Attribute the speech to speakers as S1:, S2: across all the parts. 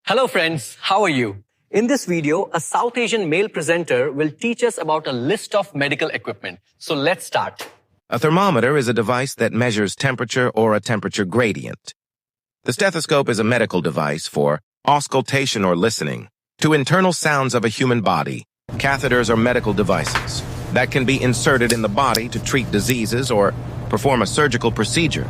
S1: Hello friends, how are you? In this video, a South Asian male presenter will teach us about a list of medical equipment. So let's start.
S2: A thermometer is a device that measures temperature or a temperature gradient. The stethoscope is a medical device for auscultation or listening to internal sounds of a human body. Catheters are medical devices that can be inserted in the body to treat diseases or perform a surgical procedure.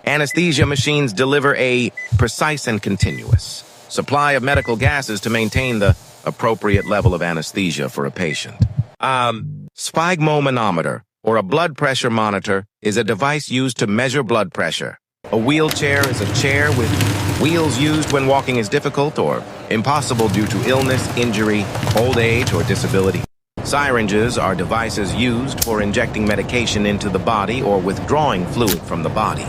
S2: Anesthesia machines deliver a precise and continuous supply of medical gases to maintain the appropriate level of anesthesia for a patient. Sphygmomanometer, or a blood pressure monitor, is a device used to measure blood pressure. A wheelchair is a chair with wheels used when walking is difficult or impossible due to illness, injury, old age, or disability. Syringes are devices used for injecting medication into the body or withdrawing fluid from the body.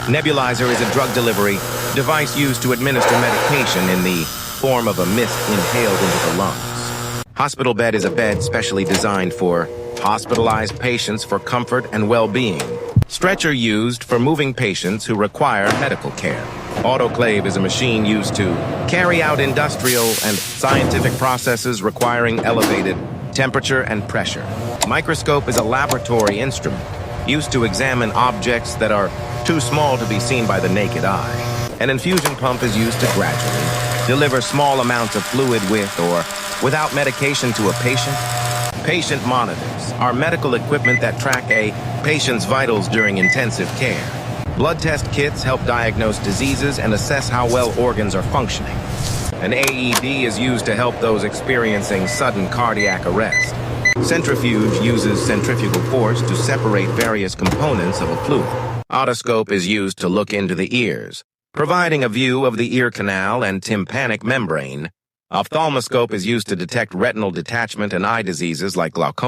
S2: Nebulizer is a drug delivery device used to administer medication in the form of a mist inhaled into the lungs. Hospital bed is a bed specially designed for hospitalized patients for comfort and well-being. Stretcher used for moving patients who require medical care. Autoclave is a machine used to carry out industrial and scientific processes requiring elevated temperature and pressure. Microscope is a laboratory instrument used to examine objects that are too small to be seen by the naked eye. An infusion pump is used to gradually deliver small amounts of fluid with or without medication to a patient. Patient monitors are medical equipment that track a patient's vitals during intensive care. Blood test kits help diagnose diseases and assess how well organs are functioning. An AED is used to help those experiencing sudden cardiac arrest. Centrifuge uses centrifugal force to separate various components of a fluid. Otoscope is used to look into the ears, providing a view of the ear canal and tympanic membrane. Ophthalmoscope is used to detect retinal detachment and eye diseases like glaucoma.